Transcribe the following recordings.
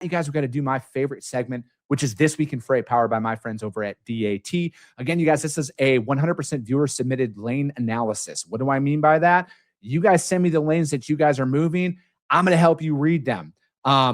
you guys, we got to do my favorite segment, which is This Week in Freight, powered by my friends over at DAT. Again, you guys, this is a 100% viewer submitted lane analysis. What do I mean by that? You guys send me the lanes that you guys are moving. I'm going to help you read them.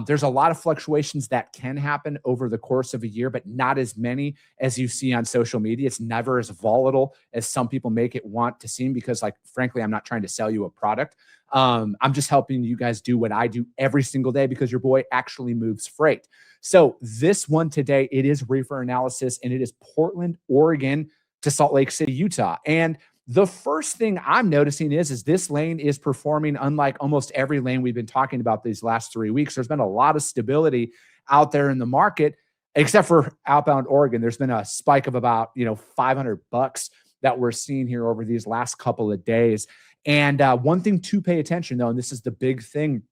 There's a lot of fluctuations that can happen over the course of a year, but not as many as you see on social media. It's never as volatile as some people make it want to seem because, like, frankly, I'm not trying to sell you a product. I'm just helping you guys do what I do every single day because your boy actually moves freight. So this one today, it is Reefer analysis, and it is Portland, Oregon to Salt Lake City, Utah. And the first thing I'm noticing is this lane is performing unlike almost every lane we've been talking about these last 3 weeks. There's been a lot of stability out there in the market, except for outbound Oregon. There's been a spike of about, $500 that we're seeing here over these last couple of days. And one thing to pay attention, though, and this is the big thing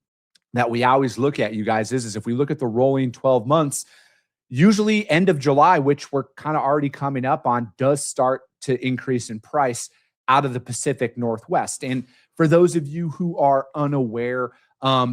that we always look at, you guys, is if we look at the rolling 12 months, usually end of July, which we're kind of already coming up on, does start to increase in price out of the Pacific Northwest. And for those of you who are unaware,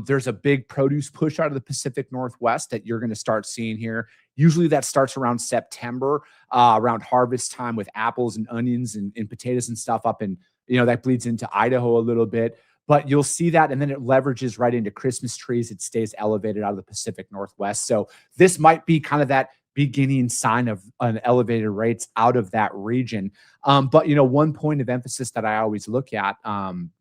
there's a big produce push out of the Pacific Northwest that you're going to start seeing here. Usually that starts around September, around harvest time with apples and onions and potatoes and stuff up in, that bleeds into Idaho a little bit. But you'll see that, and then it leverages right into Christmas trees. It stays elevated out of the Pacific Northwest. So this might be kind of that beginning sign of an elevated rates out of that region. But, one point of emphasis that I always look at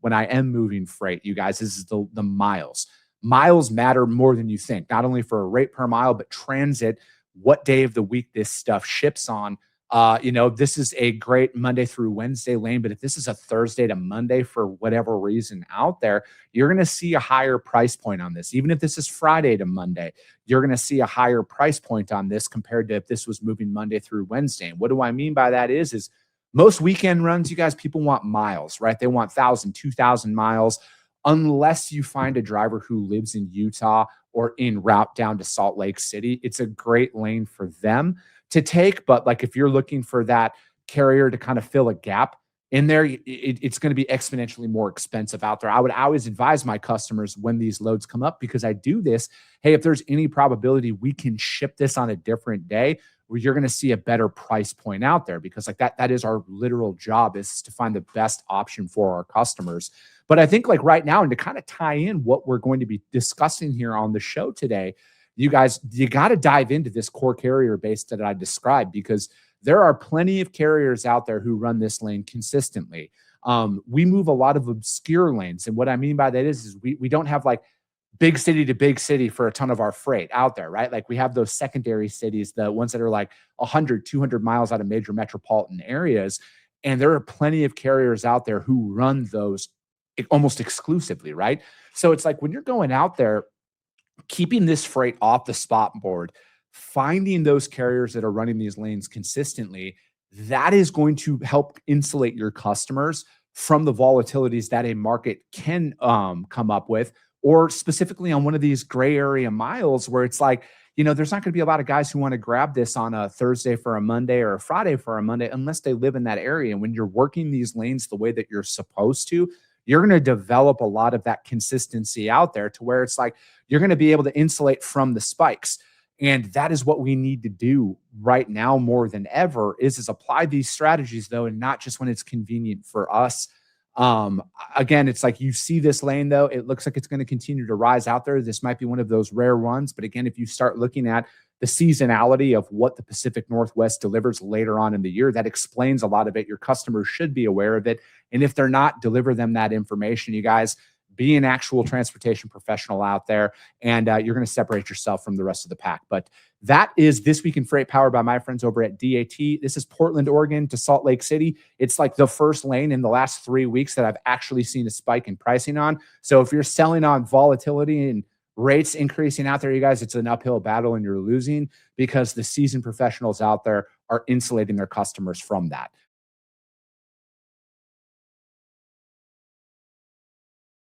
when I am moving freight, you guys, is the miles. Miles matter more than you think, not only for a rate per mile, but transit, what day of the week this stuff ships on. This is a great Monday through Wednesday lane, but if this is a Thursday to Monday for whatever reason out there, you're going to see a higher price point on this. Even if this is Friday to Monday, you're going to see a higher price point on this compared to if this was moving Monday through Wednesday. And what do I mean by that is most weekend runs, you guys, people want miles, right? They want 1,000, 2,000 miles, unless you find a driver who lives in Utah or en route down to Salt Lake City. It's a great lane for them to take. But like if you're looking for that carrier to kind of fill a gap in there, it's going to be exponentially more expensive out there. I would always advise my customers when these loads come up, because I do this, hey, if there's any probability we can ship this on a different day, where you're going to see a better price point out there, because like that is our literal job, is to find the best option for our customers. But I think like right now, and to kind of tie in what we're going to be discussing here on the show today, you guys, you got to dive into this core carrier base that I described, because there are plenty of carriers out there who run this lane consistently. We move a lot of obscure lanes. And what I mean by that is we don't have like big city to big city for a ton of our freight out there, right? Like we have those secondary cities, the ones that are like 100, 200 miles out of major metropolitan areas. And there are plenty of carriers out there who run those almost exclusively, right? So it's like when you're going out there, keeping this freight off the spot board, finding those carriers that are running these lanes consistently, that is going to help insulate your customers from the volatilities that a market can come up with, or specifically on one of these gray area miles where it's like, there's not going to be a lot of guys who want to grab this on a Thursday for a Monday or a Friday for a Monday unless they live in that area. And when you're working these lanes the way that you're supposed to, you're going to develop a lot of that consistency out there to where it's like you're going to be able to insulate from the spikes. And that is what we need to do right now more than ever, is apply these strategies, though, and not just when it's convenient for us. Again, it's like you see this lane, though, it looks like it's going to continue to rise out there. This might be one of those rare runs. But again, if you start looking at the seasonality of what the Pacific Northwest delivers later on in the year, that explains a lot of it. Your customers should be aware of it. And if they're not, deliver them that information. You guys, be an actual transportation professional out there, and you're going to separate yourself from the rest of the pack. But that is This Week in Freight, powered by my friends over at DAT. This is Portland, Oregon to Salt Lake City. It's like the first lane in the last 3 weeks that I've actually seen a spike in pricing on. So if you're selling on volatility and rates increasing out there, you guys, it's an uphill battle and you're losing, because the seasoned professionals out there are insulating their customers from that.